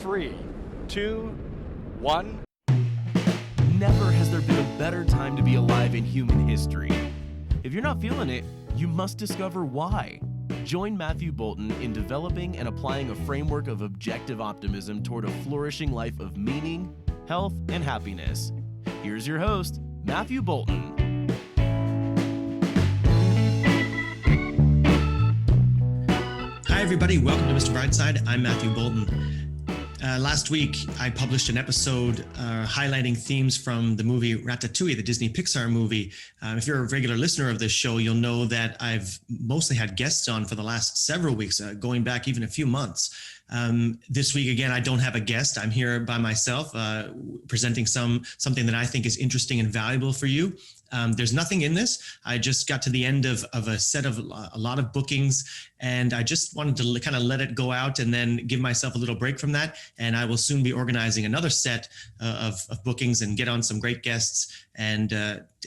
3, 2, 1. Never has there been a better time to be alive in human history. If you're not feeling it, you must discover why. Join Matthew Bolton in developing and applying a framework of objective optimism toward a flourishing life of meaning, health, and happiness. Here's your host, Matthew Bolton. Hi, everybody. Welcome to Mr. Brightside. I'm Matthew Bolton. Last week, I published an episode highlighting themes from the movie Ratatouille, the Disney Pixar movie. If you're a regular listener of this show, you'll know that I've mostly had guests on for the last several weeks, going back even a few months. This week, again, I don't have a guest. I'm here by myself, presenting something that I think is interesting and valuable for you. There's nothing in this. I just got to the end of a set of a lot of bookings, and I just wanted to kind of let it go out and then give myself a little break from that. And I will soon be organizing another set of bookings and get on some great guests and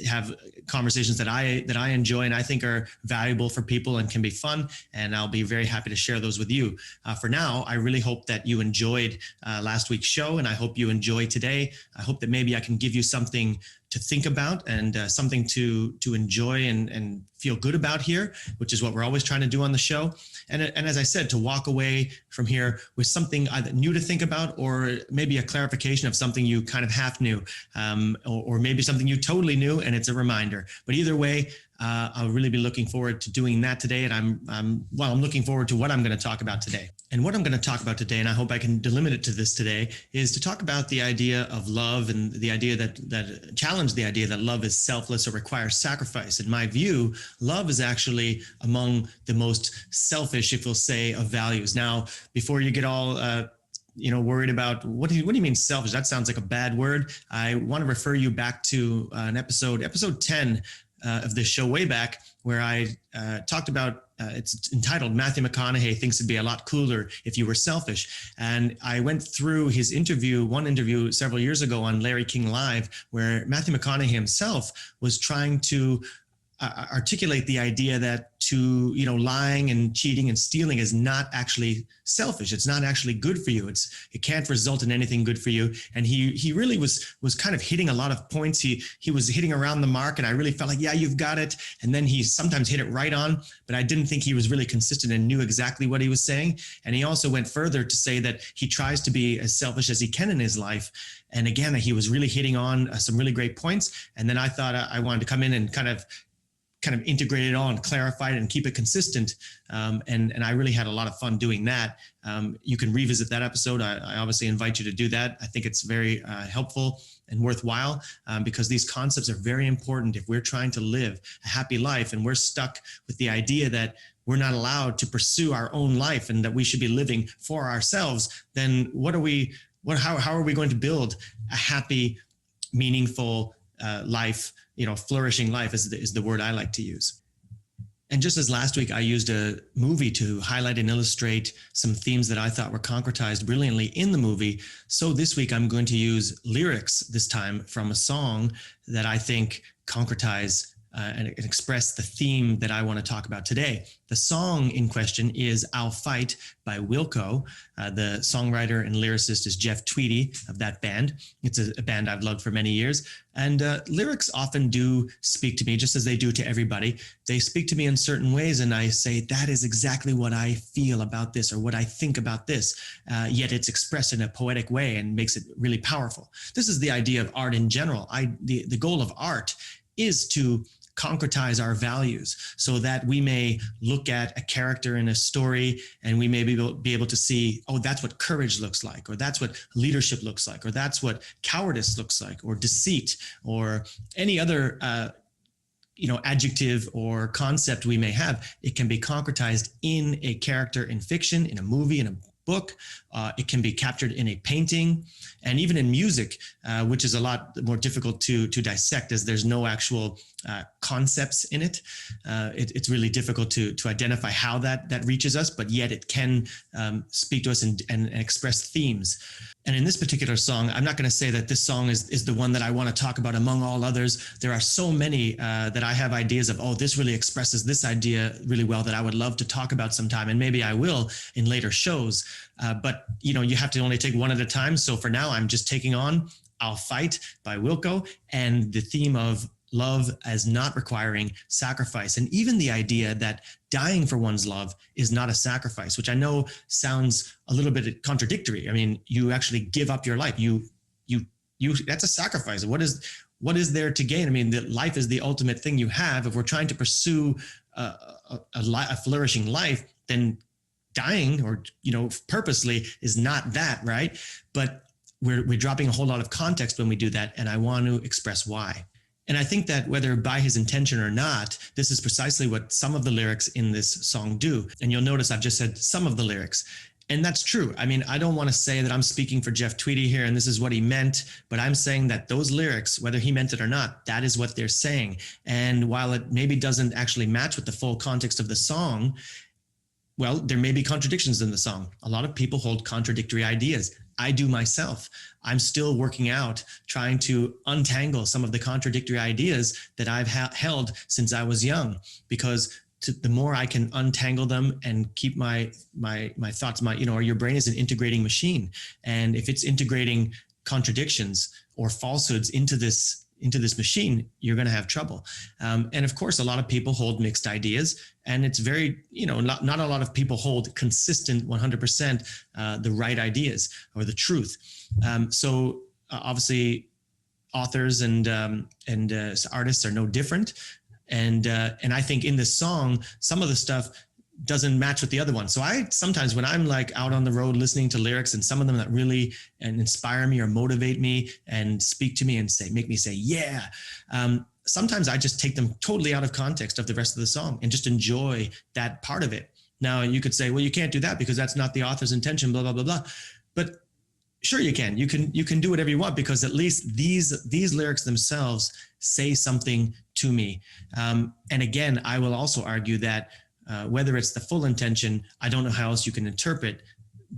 have conversations that I enjoy and I think are valuable for people and can be fun. And I'll be very happy to share those with you. For now, I really hope that you enjoyed last week's show, and I hope you enjoy today. I hope that maybe I can give you something to think about and something to enjoy and feel good about here, which is what we're always trying to do on the show. And as I said, to walk away from here with something either new to think about or maybe a clarification of something you kind of half knew, or maybe something you totally knew and it's a reminder. But either way, I'll really be looking forward to doing that today. And I'm looking forward to what I'm going to talk about today. And what I'm going to talk about today, and I hope I can delimit it to this today, is to talk about the idea of love and the idea that challenge the idea that love is selfless or requires sacrifice. In my view, love is actually among the most selfish, if we'll say, of values. Now, before you get all worried about what do you mean selfish? That sounds like a bad word. I want to refer you back to an episode 10 of this show way back, where I talked about, it's entitled Matthew McConaughey Thinks It'd Be a Lot Cooler If You Were Selfish. And I went through one interview several years ago on Larry King Live, where Matthew McConaughey himself was trying to articulate the idea that lying and cheating and stealing is not actually selfish. It's not actually good for you. It can't result in anything good for you. And he really was kind of hitting a lot of points. He was hitting around the mark, and I really felt like, yeah, you've got it. And then he sometimes hit it right on, but I didn't think he was really consistent and knew exactly what he was saying. And he also went further to say that he tries to be as selfish as he can in his life. And again, he was really hitting on some really great points. And then I thought I wanted to come in and kind of integrate it all and clarify it and keep it consistent. And I really had a lot of fun doing that. You can revisit that episode. I obviously invite you to do that. I think it's very helpful and worthwhile because these concepts are very important if we're trying to live a happy life and we're stuck with the idea that we're not allowed to pursue our own life and that we should be living for ourselves. Then how are we going to build a happy, meaningful life? Flourishing life is the word I like to use. And just as last week I used a movie to highlight and illustrate some themes that I thought were concretized brilliantly in the movie, so this week I'm going to use lyrics this time from a song that I think concretize and express the theme that I want to talk about today. The song in question is I'll Fight by Wilco. The songwriter and lyricist is Jeff Tweedy of that band. It's a band I've loved for many years. And lyrics often do speak to me, just as they do to everybody. They speak to me in certain ways, and I say, that is exactly what I feel about this or what I think about this. Yet it's expressed in a poetic way and makes it really powerful. This is the idea of art in general. The goal of art is to concretize our values so that we may look at a character in a story and we may be able to see, oh, that's what courage looks like, or that's what leadership looks like, or that's what cowardice looks like, or deceit, or any other adjective or concept we may have. It can be concretized in a character in fiction, in a movie, in a book. It can be captured in a painting, and even in music, which is a lot more difficult to dissect as there's no actual concepts in it. It's really difficult to identify how that reaches us, but yet it can speak to us and express themes. And in this particular song, I'm not going to say that this song is the one that I want to talk about among all others. There are so many that I have ideas of, oh, this really expresses this idea really well that I would love to talk about sometime, and maybe I will in later shows. But you have to only take one at a time. So for now, I'm just taking on I'll Fight by Wilco, and the theme of love as not requiring sacrifice. And even the idea that dying for one's love is not a sacrifice, which I know sounds a little bit contradictory. I mean, you actually give up your life. You that's a sacrifice. What is there to gain? I mean, life is the ultimate thing you have. If we're trying to pursue a flourishing life, then dying or purposely is not that, right? But we're dropping a whole lot of context when we do that, and I want to express why. And I think that whether by his intention or not, this is precisely what some of the lyrics in this song do. And you'll notice I've just said some of the lyrics. And that's true. I mean, I don't want to say that I'm speaking for Jeff Tweedy here and this is what he meant, but I'm saying that those lyrics, whether he meant it or not, that is what they're saying. And while it maybe doesn't actually match with the full context of the song, well, there may be contradictions in the song. A lot of people hold contradictory ideas. I do myself. I'm still working out, trying to untangle some of the contradictory ideas that I've held since I was young, because the more I can untangle them and keep my thoughts, your brain is an integrating machine. And if it's integrating contradictions or falsehoods into this machine, you're going to have trouble. And of course, a lot of people hold mixed ideas, and it's very, not a lot of people hold consistent 100% the right ideas or the truth. So obviously, authors and artists are no different. And I think in this song, some of the stuff doesn't match with the other one. So I sometimes, when I'm like out on the road listening to lyrics, and some of them that really inspire me or motivate me and speak to me and make me say, yeah. Sometimes I just take them totally out of context of the rest of the song and just enjoy that part of it. Now you could say, well, you can't do that because that's not the author's intention, blah, blah, blah, blah. But sure you can. You can do whatever you want, because at least these lyrics themselves say something to me. And again, I will also argue that whether it's the full intention, I don't know how else you can interpret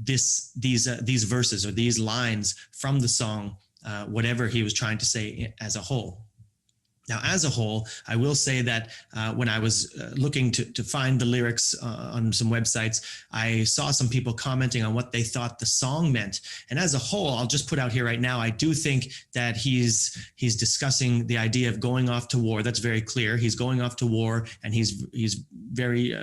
these verses or these lines from the song, whatever he was trying to say as a whole. Now, as a whole, I will say that when I was looking to find the lyrics on some websites, I saw some people commenting on what they thought the song meant. And as a whole, I'll just put out here right now, I do think that he's discussing the idea of going off to war. That's very clear. He's going off to war, and he's very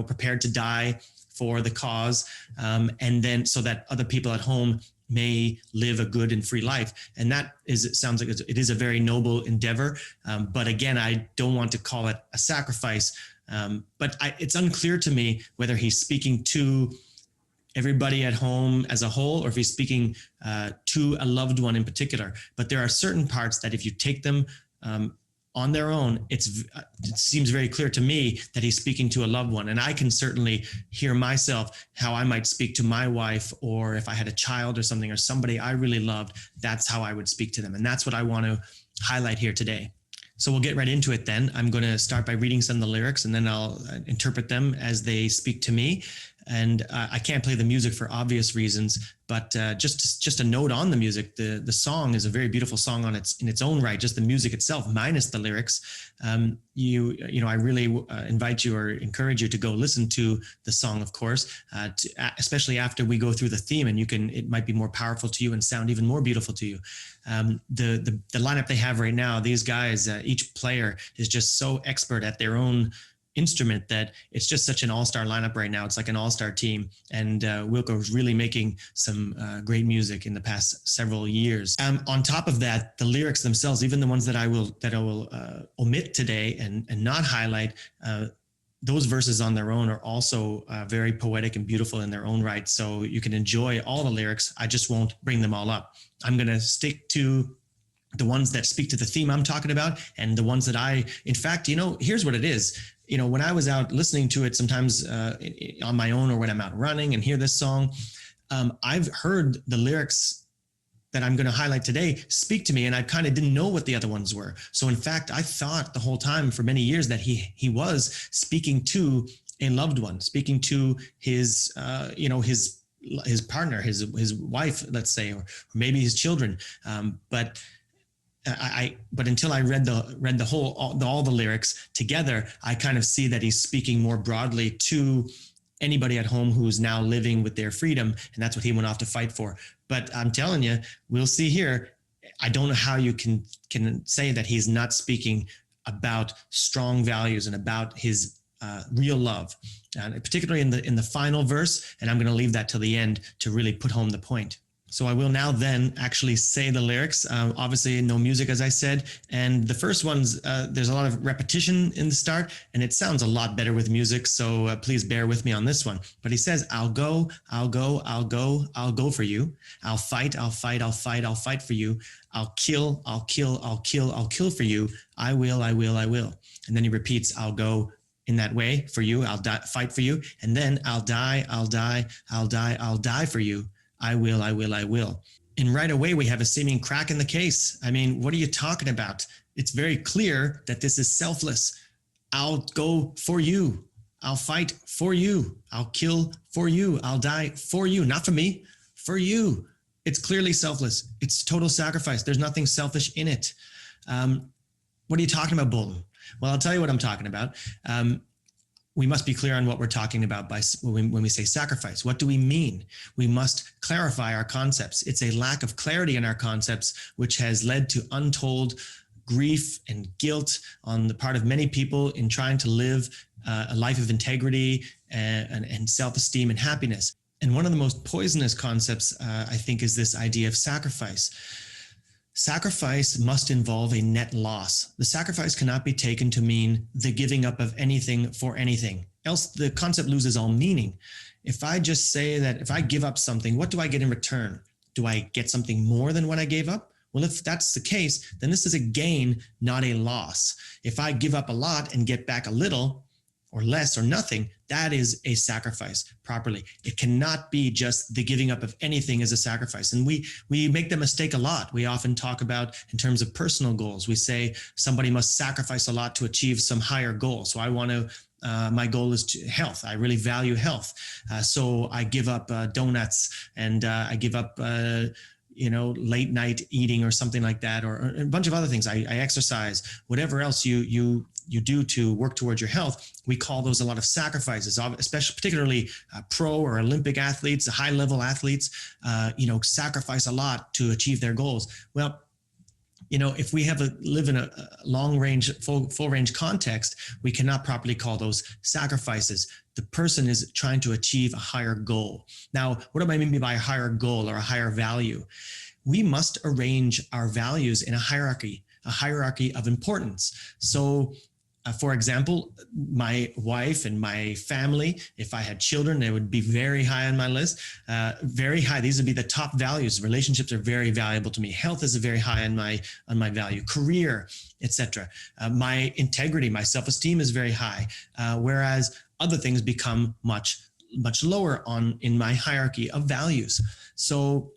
prepared to die for the cause, and then so that other people at home may live a good and free life. And it sounds like it is a very noble endeavor. But again, I don't want to call it a sacrifice. But it's unclear to me whether he's speaking to everybody at home as a whole, or if he's speaking to a loved one in particular. But there are certain parts that if you take them on their own, it seems very clear to me that he's speaking to a loved one. And I can certainly hear myself how I might speak to my wife, or if I had a child or something, or somebody I really loved, that's how I would speak to them. And that's what I want to highlight here today. So we'll get right into it then. I'm going to start by reading some of the lyrics, and then I'll interpret them as they speak to me. And I can't play the music for obvious reasons, but just a note on the music. The song is a very beautiful song in its own right, just the music itself, minus the lyrics. I really invite you or encourage you to go listen to the song, of course, especially after we go through the theme, and it might be more powerful to you and sound even more beautiful to you. The lineup they have right now, these guys, each player is just so expert at their own instrument that it's just such an all-star lineup right now. It's like an all-star team, and Wilco is really making some great music in the past several years. On top of that, the lyrics themselves, even the ones that I will omit today and not highlight, those verses on their own are also very poetic and beautiful in their own right. So you can enjoy all the lyrics. I just won't bring them all up. I'm going to stick to the ones that speak to the theme I'm talking about, and the ones that in fact, here's what it is. When I was out listening to it, sometimes on my own, or when I'm out running and hear this song, I've heard the lyrics that I'm going to highlight today speak to me, and I kind of didn't know what the other ones were. So in fact, I thought the whole time for many years that he was speaking to a loved one, speaking to his partner, his wife, let's say, or maybe his children. But until I read all the lyrics together, I kind of see that he's speaking more broadly to anybody at home who's now living with their freedom. And that's what he went off to fight for. But I'm telling you, we'll see here. I don't know how you can say that he's not speaking about strong values and about his real love, particularly in the final verse. And I'm going to leave that till the end to really put home the point. So I will now then actually say the lyrics. Obviously, no music, as I said. And the first one's, there's a lot of repetition in the start, and it sounds a lot better with music. So please bear with me on this one. But he says, I'll go, I'll go, I'll go, I'll go for you. I'll fight, I'll fight, I'll fight, I'll fight for you. I'll kill, I'll kill, I'll kill, I'll kill for you. I will, I will, I will. And then he repeats, I'll go in that way for you. I'll fight for you. And then I'll die, I'll die, I'll die, I'll die for you. I will, I will, I will. And right away, we have a seeming crack in the case. I mean, what are you talking about? It's very clear that this is selfless. I'll go for you. I'll fight for you. I'll kill for you. I'll die for you. Not for me, for you. It's clearly selfless. It's total sacrifice. There's nothing selfish in it. What are you talking about, Bolton? Well, I'll tell you what I'm talking about. We must be clear on what we're talking about when we say sacrifice. What do we mean? We must clarify our concepts. It's a lack of clarity in our concepts, which has led to untold grief and guilt on the part of many people in trying to live a life of integrity and self-esteem and happiness. And one of the most poisonous concepts, I think, is this idea of sacrifice. Sacrifice must involve a net loss. The sacrifice cannot be taken to mean the giving up of anything for anything. Else the concept loses all meaning. If I just say that if I give up something, what do I get in return? Do I get something more than what I gave up? Well, if that's the case, then this is a gain, not a loss. If I give up a lot and get back a little or less or nothing, that is a sacrifice properly. It cannot be just the giving up of anything as a sacrifice. And we make the mistake a lot. We often talk about in terms of personal goals. We say somebody must sacrifice a lot to achieve some higher goal. So I want to, my goal is health. I really value health. So I give up donuts and I give up late night eating or something like that, or a bunch of other things. I exercise, whatever else you do to work towards your health. We call those a lot of sacrifices, especially particularly pro or Olympic athletes, high level athletes, sacrifice a lot to achieve their goals. Well, if we live in a long range, full range context, we cannot properly call those sacrifices. The person is trying to achieve a higher goal. Now, what do I mean by a higher goal or a higher value? We must arrange our values in a hierarchy of importance. So, for example, my wife and my family, if I had children, they would be very high on my list, very high. These would be the top values. Relationships are very valuable to me. Health is very high on my value. Career, etc. My integrity, my self-esteem is very high, whereas other things become much lower in my hierarchy of values. So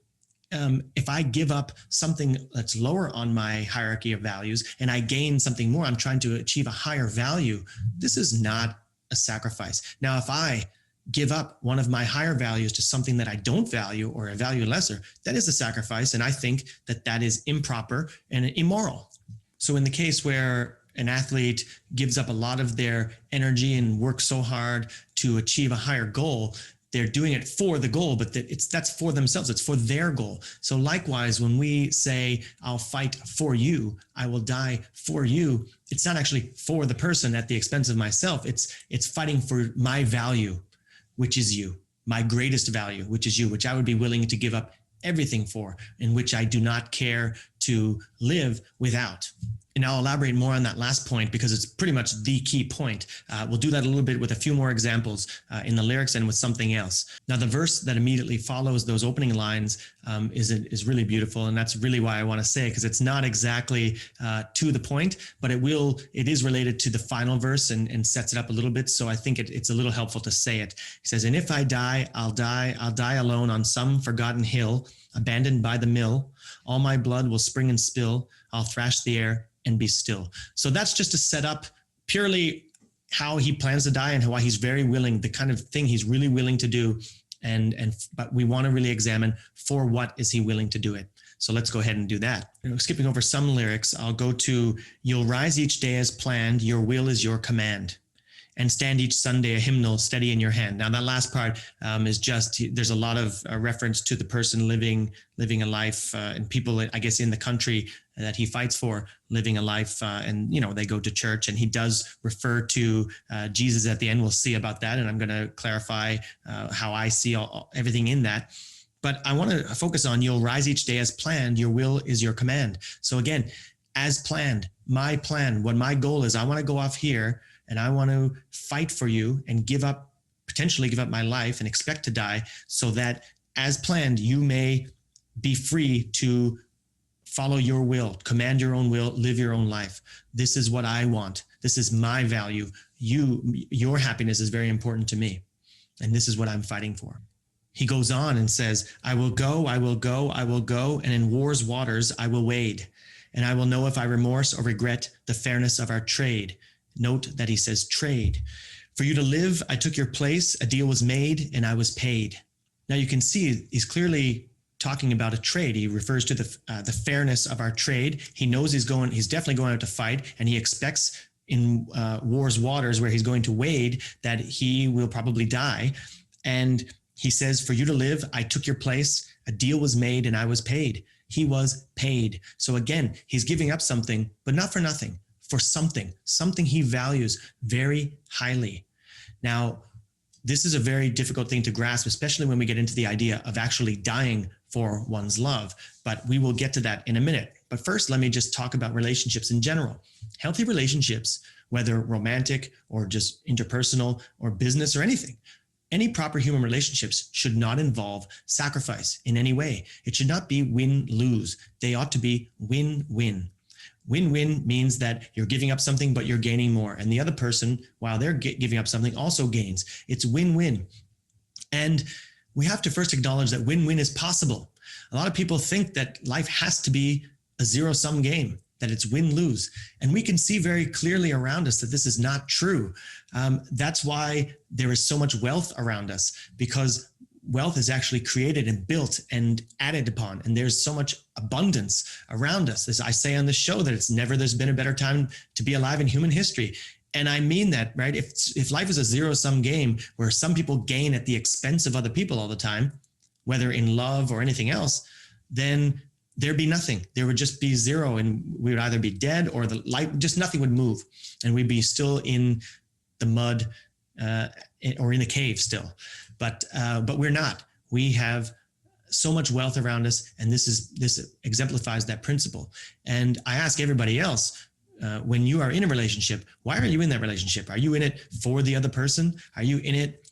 if I give up something that's lower on my hierarchy of values and I gain something more, I'm trying to achieve a higher value. This is not a sacrifice. Now, if I give up one of my higher values to something that I don't value or I value lesser, that is a sacrifice. And I think that is improper and immoral. So in the case where an athlete gives up a lot of their energy and works so hard to achieve a higher goal, they're doing it for the goal, but that's for themselves. It's for their goal. So likewise, when we say, I'll fight for you, I will die for you, it's not actually for the person at the expense of myself. It's fighting for my value, which is you, my greatest value, which is you, which I would be willing to give up everything for, in which I do not care to live without. And I'll elaborate more on that last point because it's pretty much the key point. We'll do that a little bit with a few more examples in the lyrics and with something else. Now, the verse that immediately follows those opening lines is really beautiful. And that's really why I want to say it, because it's not exactly to the point, but it is related to the final verse and sets it up a little bit. So I think it's a little helpful to say it. He says, and if I die, I'll die alone on some forgotten hill, abandoned by the mill. All my blood will spring and spill. I'll thrash the air and be still. So that's just to set up purely how he plans to die and why he's very willing, the kind of thing he's really willing to do. But we want to really examine for what is he willing to do it. So let's go ahead and do that. Skipping over some lyrics, I'll go to, you'll rise each day as planned. Your will is your command. and stand each Sunday a hymnal steady in your hand. Now that last part is just, there's a lot of reference to the person living a life and people, I guess, in the country that he fights for, living a life and, they go to church, and he does refer to Jesus at the end. We'll see about that. And I'm going to clarify how I see everything in that. But I want to focus on, you'll rise each day as planned. Your will is your command. So again, as planned, my plan, what my goal is, I want to go off here and I want to fight for you and potentially give up my life and expect to die, so that as planned, you may be free to follow your will, command your own will, live your own life. This is what I want. This is my value. Your happiness is very important to me. And this is what I'm fighting for. He goes on and says, I will go, I will go, I will go, and in war's waters I will wade, and I will know if I remorse or regret the fairness of our trade. Note that he says trade. For you to live, I took your place, a deal was made, and I was paid. Now you can see he's clearly talking about a trade. He refers to the fairness of our trade. He knows he's definitely going out to fight, and he expects in war's waters where he's going to wade that he will probably die. And he says, for you to live, I took your place, a deal was made, and I was paid. He was paid. So again, he's giving up something, but not for nothing, for something he values very highly. Now, this is a very difficult thing to grasp, especially when we get into the idea of actually dying for one's love. But we will get to that in a minute. But first, let me just talk about relationships in general. Healthy relationships, whether romantic or just interpersonal or business or anything, any proper human relationships should not involve sacrifice in any way. It should not be win-lose. They ought to be win-win. Win-win means that you're giving up something, but you're gaining more. And the other person, while they're giving up something, also gains. It's win-win. And we have to first acknowledge that win-win is possible. A lot of people think that life has to be a zero-sum game, that it's win-lose. And we can see very clearly around us that this is not true. That's why there is so much wealth around us, because wealth is actually created and built and added upon. And there's so much abundance around us. As I say on the show, that there's been a better time to be alive in human history. And I mean that, right? If life is a zero-sum game where some people gain at the expense of other people all the time, whether in love or anything else, then there'd be nothing. There would just be zero, and we would either be dead or the light, just nothing would move. And we'd be still in the mud or in a cave still. But we're not. We have so much wealth around us, and this exemplifies that principle. And I ask everybody else, when you are in a relationship, why are you in that relationship? Are you in it for the other person? Are you in it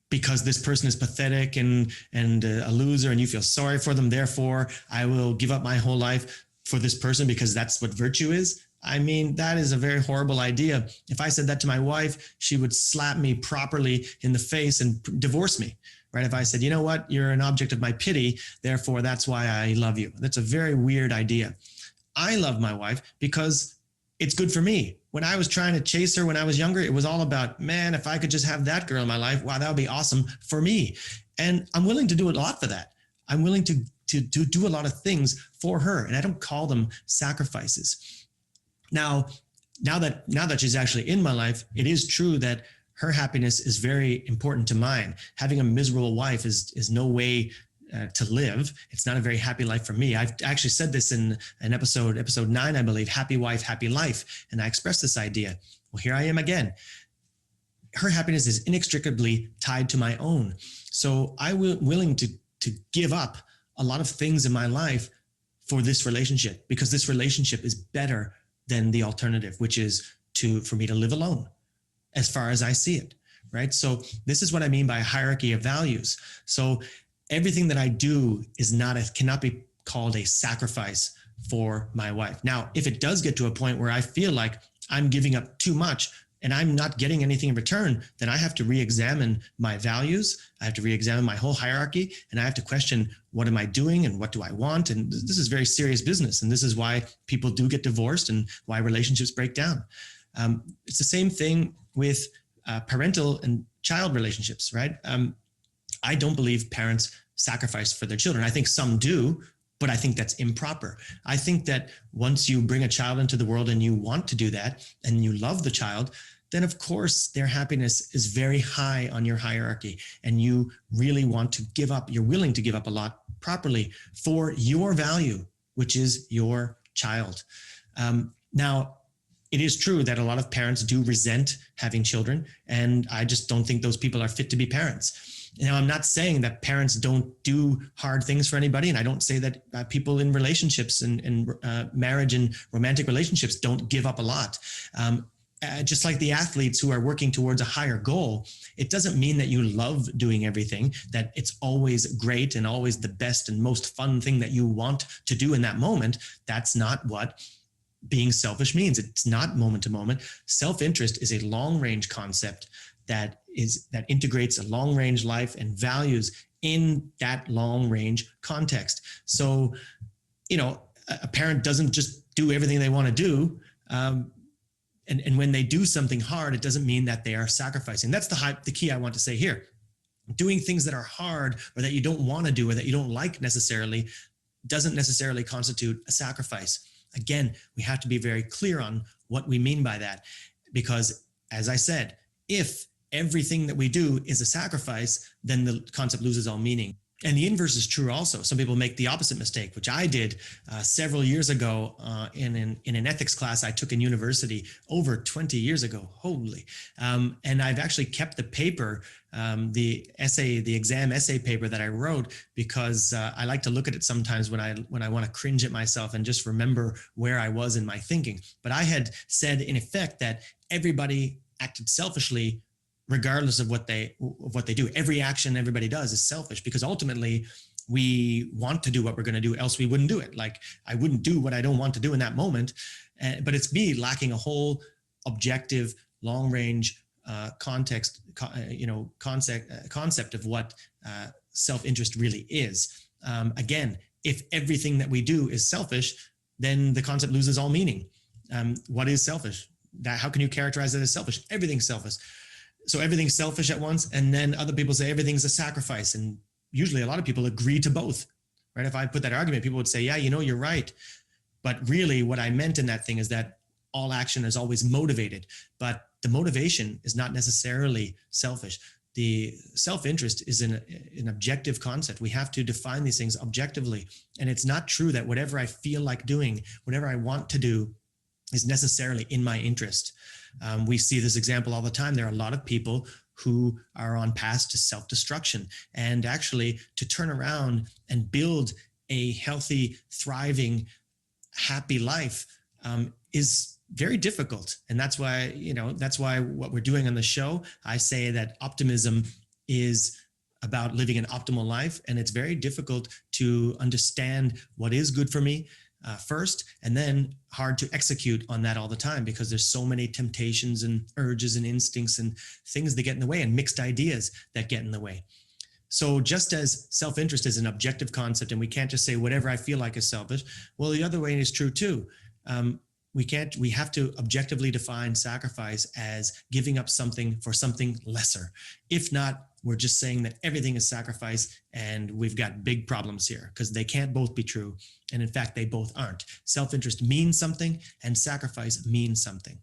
because this person is pathetic and a loser, and you feel sorry for them, therefore I will give up my whole life for this person because that's what virtue is? I mean, that is a very horrible idea. If I said that to my wife, she would slap me properly in the face and divorce me, right? If I said, you know what, you're an object of my pity, therefore that's why I love you. That's a very weird idea. I love my wife because it's good for me. When I was trying to chase her when I was younger, it was all about, man, if I could just have that girl in my life, wow, that would be awesome for me. And I'm willing to do a lot for that. I'm willing to do a lot of things for her, and I don't call them sacrifices. Now that she's actually in my life, it is true that her happiness is very important to mine. Having a miserable wife is no way to live. It's not a very happy life for me. I've actually said this in an episode 9, I believe, Happy Wife, Happy Life. And I expressed this idea. Well, here I am again. Her happiness is inextricably tied to my own. So I'm willing to give up a lot of things in my life for this relationship, because this relationship is better than the alternative, which is for me to live alone, as far as I see it, right? So this is what I mean by a hierarchy of values. So everything that I do cannot be called a sacrifice for my wife. Now, if it does get to a point where I feel like I'm giving up too much and I'm not getting anything in return, then I have to re-examine my values. I have to re-examine my whole hierarchy, and I have to question, what am I doing and what do I want? And this is very serious business. And this is why people do get divorced and why relationships break down. It's the same thing with parental and child relationships, right? I don't believe parents sacrifice for their children. I think some do, but I think that's improper. I think that once you bring a child into the world and you want to do that and you love the child, then of course their happiness is very high on your hierarchy, and you really want to give up, you're willing to give up a lot properly for your value, which is your child. Now, it is true that a lot of parents do resent having children, and I just don't think those people are fit to be parents. Now, I'm not saying that parents don't do hard things for anybody, and I don't say that people in relationships and marriage and romantic relationships don't give up a lot. Just like the athletes who are working towards a higher goal, it doesn't mean that you love doing everything, that it's always great and always the best and most fun thing that you want to do in that moment. That's not what being selfish means. It's not moment to moment. Self-interest is a long-range concept that integrates a long-range life and values in that long-range context. So, a parent doesn't just do everything they want to do. And when they do something hard, it doesn't mean that they are sacrificing. That's the key I want to say here. Doing things that are hard or that you don't want to do or that you don't like necessarily doesn't necessarily constitute a sacrifice. Again, we have to be very clear on what we mean by that, because as I said, if everything that we do is a sacrifice, then the concept loses all meaning. And the inverse is true also. Some people make the opposite mistake, which I did several years ago in an ethics class I took in university over 20 years ago. Holy. And I've actually kept the paper, the exam essay paper that I wrote, because I like to look at it sometimes when I want to cringe at myself and just remember where I was in my thinking. But I had said in effect that everybody acted selfishly regardless of what they do. Every action everybody does is selfish, because ultimately we want to do what we're going to do, else we wouldn't do it. Like, I wouldn't do what I don't want to do in that moment. But it's me lacking a whole objective, long-range concept of what self-interest really is. Again, if everything that we do is selfish, then the concept loses all meaning. What is selfish? How can you characterize it as selfish? Everything's selfish. So everything's selfish at once, and then other people say everything's a sacrifice. And usually a lot of people agree to both, right? If I put that argument, people would say, yeah, you're right. But really what I meant in that thing is that all action is always motivated, but the motivation is not necessarily selfish. The self-interest is an objective concept. We have to define these things objectively. And it's not true that whatever I feel like doing, whatever I want to do, is necessarily in my interest. We see this example all the time. There are a lot of people who are on paths to self-destruction, and actually to turn around and build a healthy, thriving, happy life is very difficult. And that's why what we're doing on the show, I say that optimism is about living an optimal life. And it's very difficult to understand what is good for me first, and then hard to execute on that all the time, because there's so many temptations and urges and instincts and things that get in the way, and mixed ideas that get in the way. So just as self-interest is an objective concept, and we can't just say whatever I feel like is selfish, well, the other way is true too. We have to objectively define sacrifice as giving up something for something lesser. If not, we're just saying that everything is sacrifice, and we've got big problems here, because they can't both be true. And in fact, they both aren't. Self-interest means something, and sacrifice means something.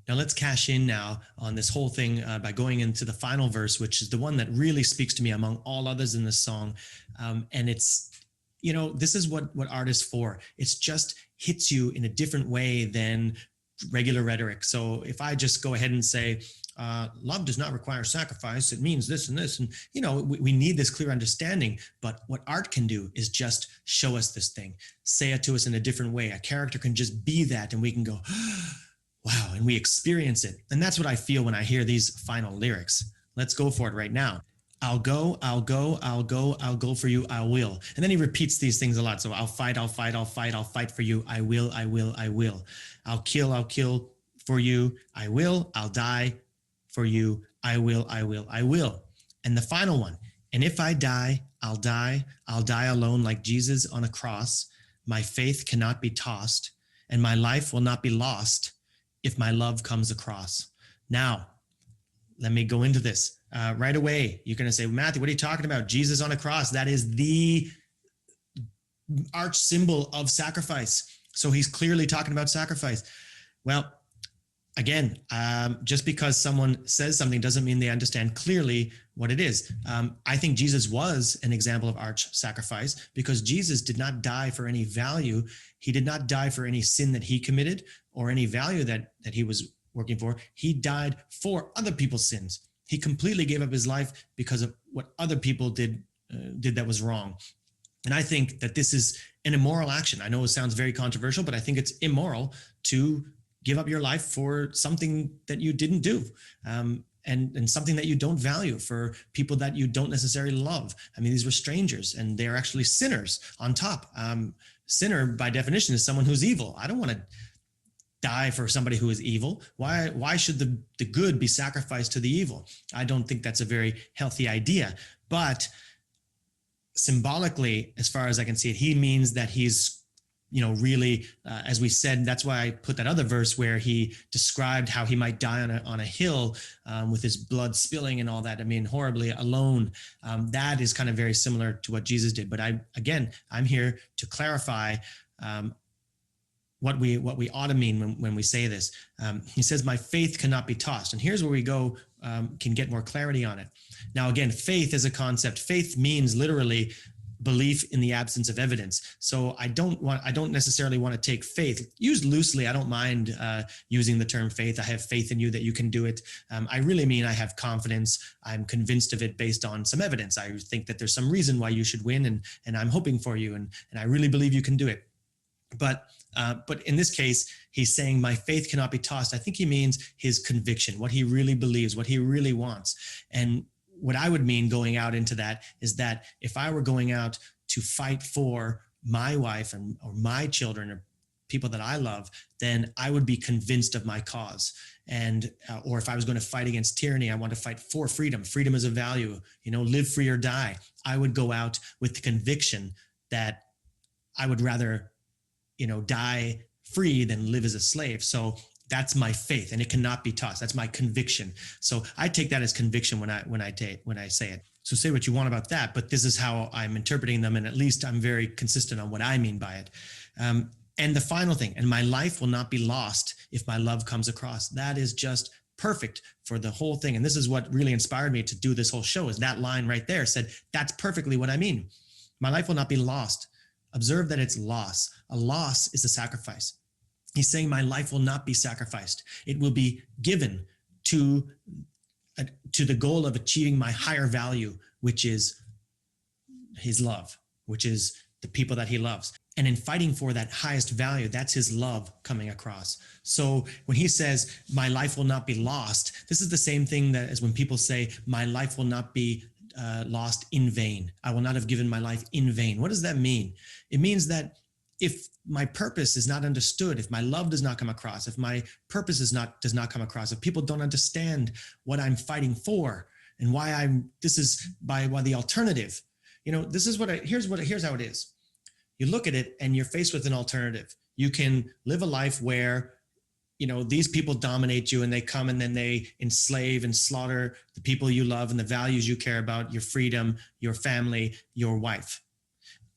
Now let's cash in now on this whole thing by going into the final verse, which is the one that really speaks to me among all others in this song. And it's, this is what art is for. It's just hits you in a different way than regular rhetoric. So if I just go ahead and say, love does not require sacrifice, it means this and this. And, we need this clear understanding. But what art can do is just show us this thing, say it to us in a different way. A character can just be that, and we can go, wow, and we experience it. And that's what I feel when I hear these final lyrics. Let's go for it right now. I'll go, I'll go, I'll go, I'll go for you, I will. And then he repeats these things a lot. So I'll fight, I'll fight, I'll fight, I'll fight for you, I will, I will, I will. I'll kill for you, I will. I'll die for you, I will, I will, I will. And the final one, and if I die, I'll die alone like Jesus on a cross. My faith cannot be tossed, and my life will not be lost if my love comes across. Now, let me go into this. Right away, you're going to say, Matthew, what are you talking about? Jesus on a cross. That is the arch symbol of sacrifice. So he's clearly talking about sacrifice. Well, again, just because someone says something doesn't mean they understand clearly what it is. I think Jesus was an example of arch sacrifice because Jesus did not die for any value. He did not die for any sin that he committed or any value that he was working for. He died for other people's sins. He completely gave up his life because of what other people did that was wrong. And I think that this is an immoral action. I know it sounds very controversial, but I think it's immoral to give up your life for something that you didn't do, and something that you don't value for people that you don't necessarily love. I mean, these were strangers and they're actually sinners on top. Sinner by definition is someone who's evil. I don't want to die for somebody who is evil. Why should the good be sacrificed to the evil? I don't think that's a very healthy idea. But symbolically, as far as I can see it, he means that he's, really, as we said, that's why I put that other verse where he described how he might die on a hill with his blood spilling and all that. I mean, horribly alone. That is kind of very similar to what Jesus did. But I'm here to clarify what we ought to mean when we say this. He says, my faith cannot be tossed. And here's where we go, can get more clarity on it. Now, again, faith is a concept. Faith means literally belief in the absence of evidence. So I don't necessarily want to take faith used loosely. I don't mind using the term faith. I have faith in you that you can do it. I really mean I have confidence. I'm convinced of it based on some evidence. I think that there's some reason why you should win, and I'm hoping for you, and I really believe you can do it. But in this case, he's saying my faith cannot be tossed. I think he means his conviction, what he really believes, what he really wants. And what I would mean going out into that is that if I were going out to fight for my wife or my children or people that I love, then I would be convinced of my cause. And or if I was going to fight against tyranny, I want to fight for freedom. Freedom is a value, live free or die. I would go out with the conviction that I would rather die free than live as a slave. So that's my faith, and it cannot be tossed. That's my conviction. So I take that as conviction when I say it. So say what you want about that, but this is how I'm interpreting them, and at least I'm very consistent on what I mean by it. And the final thing, and my life will not be lost if my love comes across. That is just perfect for the whole thing. And this is what really inspired me to do this whole show, is that line right there said, that's perfectly what I mean. My life will not be lost. Observe that it's loss. A loss is a sacrifice. He's saying my life will not be sacrificed. It will be given to the goal of achieving my higher value, which is his love, which is the people that he loves. And in fighting for that highest value, that's his love coming across. So when he says my life will not be lost, this is the same thing that as when people say my life will not be lost in vain. I will not have given my life in vain. What does that mean? It means that if my purpose is not understood, if my love does not come across, if my purpose does not come across, if people don't understand what I'm fighting for and why this is why the alternative, this is here's how it is. You look at it and you're faced with an alternative. You can live a life where these people dominate you and they come and then they enslave and slaughter the people you love and the values you care about, your freedom, your family, your wife.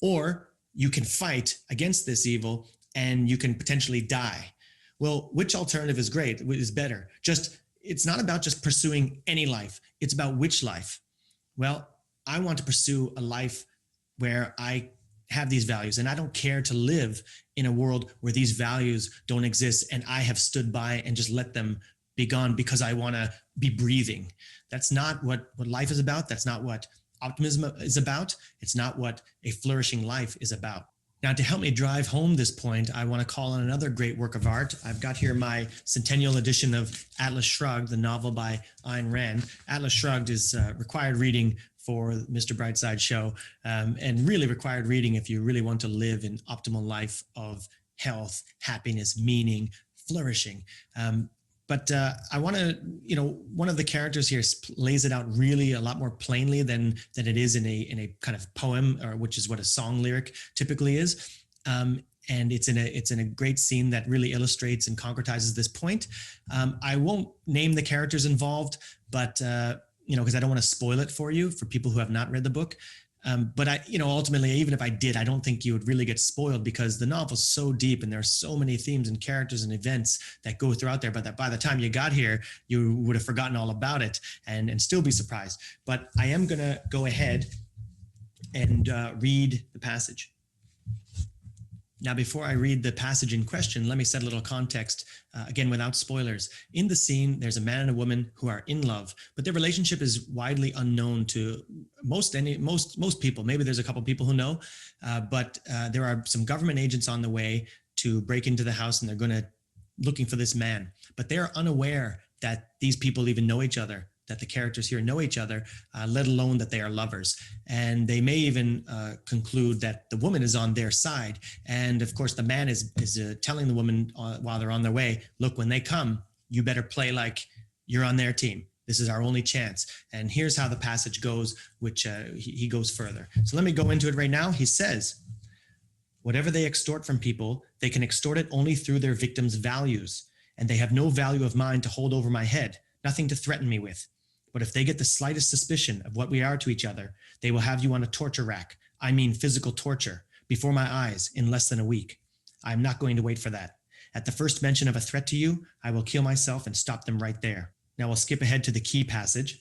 Or you can fight against this evil and you can potentially die. Well, which alternative is great, is better? It's not about just pursuing any life. It's about which life. Well, I want to pursue a life where I have these values, and I don't care to live in a world where these values don't exist and I have stood by and just let them be gone because I want to be breathing. That's not what life is about. That's not what optimism is about. It's not what a flourishing life is about. Now, to help me drive home this point, I want to call on another great work of art. I've got here my Centennial edition of Atlas Shrugged, the novel by Ayn Rand. Atlas Shrugged is required reading for Mr. Brightside show, and really required reading if you really want to live an optimal life of health, happiness, meaning, flourishing. But I want to, one of the characters here lays it out really a lot more plainly than it is in a kind of poem, or which is what a song lyric typically is. And it's in a great scene that really illustrates and concretizes this point. I won't name the characters involved, but because I don't want to spoil it for you for people who have not read the book. But ultimately, even if I did, I don't think you would really get spoiled because the novel's so deep and there are so many themes and characters and events that go throughout there. But that by the time you got here, you would have forgotten all about it and still be surprised. But I am going to go ahead and read the passage. Now, before I read the passage in question, let me set a little context, again, without spoilers. In the scene, there's a man and a woman who are in love, but their relationship is widely unknown to most people. Maybe there's a couple people who know, but there are some government agents on the way to break into the house, and they're looking for this man. But they're unaware that these people even know each other, that the characters here know each other, let alone that they are lovers. And they may even conclude that the woman is on their side. And of course, the man is telling the woman while they're on their way, look, when they come, you better play like you're on their team. This is our only chance. And here's how the passage goes, which he goes further. So let me go into it right now. He says, whatever they extort from people, they can extort it only through their victims' values. And they have no value of mine to hold over my head, nothing to threaten me with. But if they get the slightest suspicion of what we are to each other, they will have you on a torture rack. I mean physical torture, before my eyes in less than a week. I am not going to wait for that. At the first mention of a threat to you, I will kill myself and stop them right there. Now we'll skip ahead to the key passage.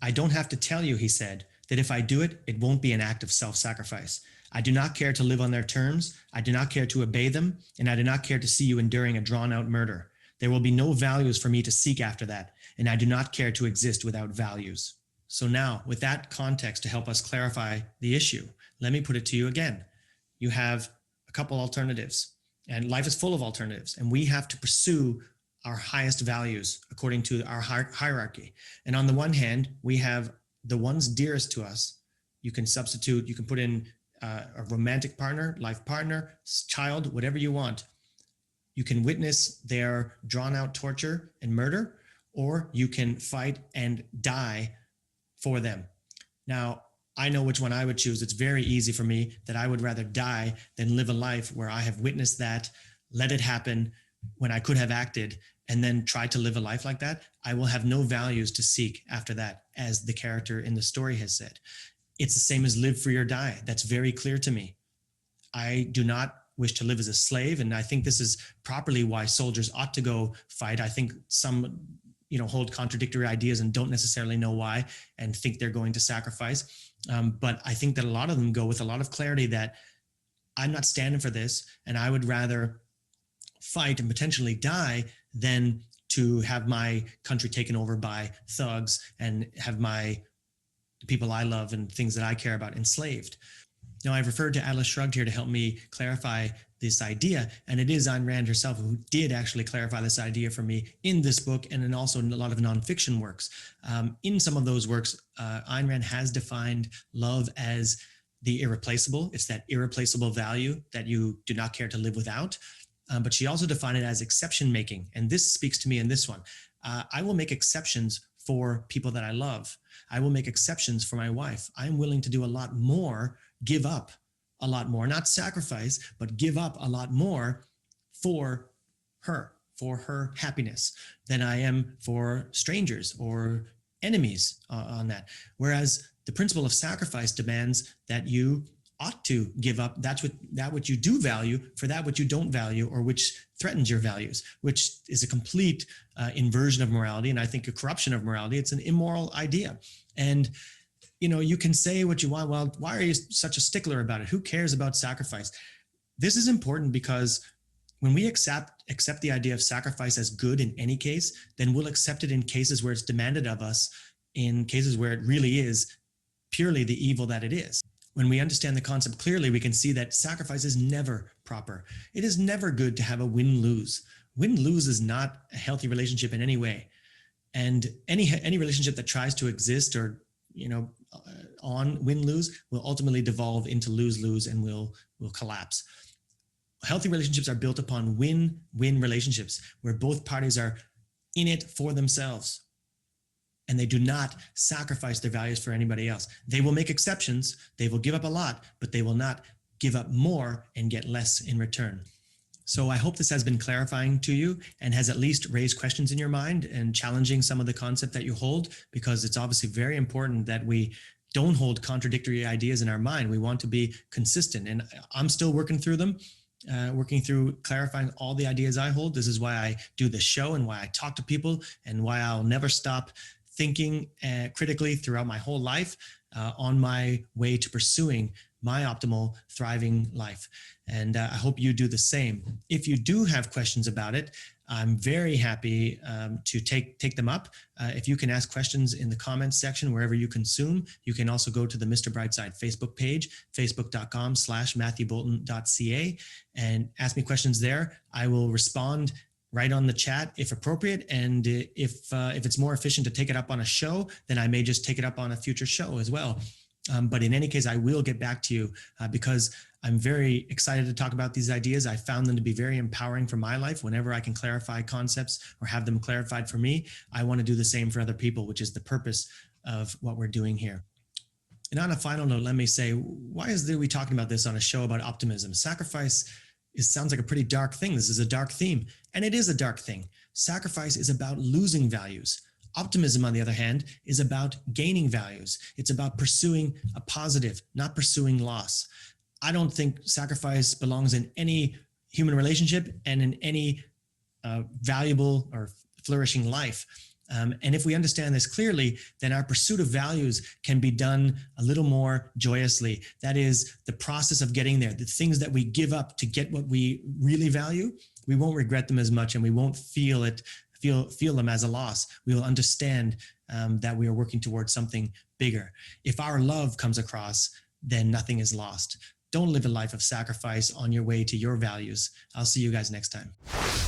I don't have to tell you, he said, that if I do it, it won't be an act of self-sacrifice. I do not care to live on their terms. I do not care to obey them. And I do not care to see you enduring a drawn-out murder. There will be no values for me to seek after that. And I do not care to exist without values. So now, with that context to help us clarify the issue, let me put it to you again. You have a couple alternatives, and life is full of alternatives, and we have to pursue our highest values according to our hierarchy. And on the one hand, we have the ones dearest to us. You can substitute, you can put in a romantic partner, life partner, child, whatever you want. You can witness their drawn out torture and murder, or you can fight and die for them. Now, I know which one I would choose. It's very easy for me that I would rather die than live a life where I have witnessed that, let it happen when I could have acted, and then try to live a life like that. I will have no values to seek after that, as the character in the story has said. It's the same as live free or die. That's very clear to me. I do not wish to live as a slave, and I think this is properly why soldiers ought to go fight. I think some hold contradictory ideas and don't necessarily know why and think they're going to sacrifice. But I think that a lot of them go with a lot of clarity that I'm not standing for this, and I would rather fight and potentially die than to have my country taken over by thugs and have the people I love and things that I care about enslaved. Now, I've referred to Atlas Shrugged here to help me clarify this idea, and it is Ayn Rand herself who did actually clarify this idea for me in this book and then also in a lot of nonfiction works. In some of those works, Ayn Rand has defined love as the irreplaceable. It's that irreplaceable value that you do not care to live without. But she also defined it as exception making, and this speaks to me in this one. I will make exceptions for people that I love. I will make exceptions for my wife. I'm willing to do a lot more, give up a lot more, not sacrifice, but give up a lot more for her happiness than I am for strangers or enemies on that. Whereas the principle of sacrifice demands that you ought to give up that which you do value for that which you don't value or which threatens your values, which is a complete inversion of morality, and I think a corruption of morality. It's an immoral idea. And you can say what you want. Well, why are you such a stickler about it? Who cares about sacrifice? This is important because when we accept the idea of sacrifice as good in any case, then we'll accept it in cases where it's demanded of us, in cases where it really is purely the evil that it is. When we understand the concept clearly, we can see that sacrifice is never proper. It is never good to have a win-lose. Win-lose is not a healthy relationship in any way. And any relationship that tries to exist or on win-lose will ultimately devolve into lose-lose and will collapse. Healthy relationships are built upon win-win relationships where both parties are in it for themselves and they do not sacrifice their values for anybody else. They will make exceptions, they will give up a lot, but they will not give up more and get less in return. So I hope this has been clarifying to you and has at least raised questions in your mind and challenging some of the concept that you hold, because it's obviously very important that we don't hold contradictory ideas in our mind. We want to be consistent. And I'm still working through them, working through clarifying all the ideas I hold. This is why I do this show and why I talk to people and why I'll never stop thinking critically throughout my whole life on my way to pursuing my optimal, thriving life. And I hope you do the same. If you do have questions about it, I'm very happy to take them up. If you can ask questions in the comments section wherever you consume, you can also go to the Mr. Brightside Facebook page, facebook.com/MatthewBolton.ca, and ask me questions there. I will respond right on the chat if appropriate. And if it's more efficient to take it up on a show, then I may just take it up on a future show as well. But in any case, I will get back to you because I'm very excited to talk about these ideas. I found them to be very empowering for my life. Whenever I can clarify concepts or have them clarified for me, I want to do the same for other people, which is the purpose of what we're doing here. And on a final note, let me say, why are we talking about this on a show about optimism? Sacrifice sounds like a pretty dark thing. This is a dark theme, and it is a dark thing. Sacrifice is about losing values. Optimism, on the other hand, is about gaining values. It's about pursuing a positive, not pursuing loss. I don't think sacrifice belongs in any human relationship and in any valuable or flourishing life. And if we understand this clearly, then our pursuit of values can be done a little more joyously. That is, the process of getting there, the things that we give up to get what we really value, we won't regret them as much, and we won't feel them as a loss. We will understand that we are working towards something bigger. If our love comes across, then nothing is lost. Don't live a life of sacrifice on your way to your values. I'll see you guys next time.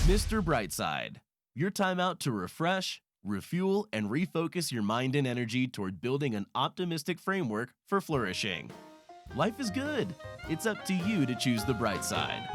Mr. Brightside, your time out to refresh, refuel, and refocus your mind and energy toward building an optimistic framework for flourishing. Life is good. It's up to you to choose the bright side.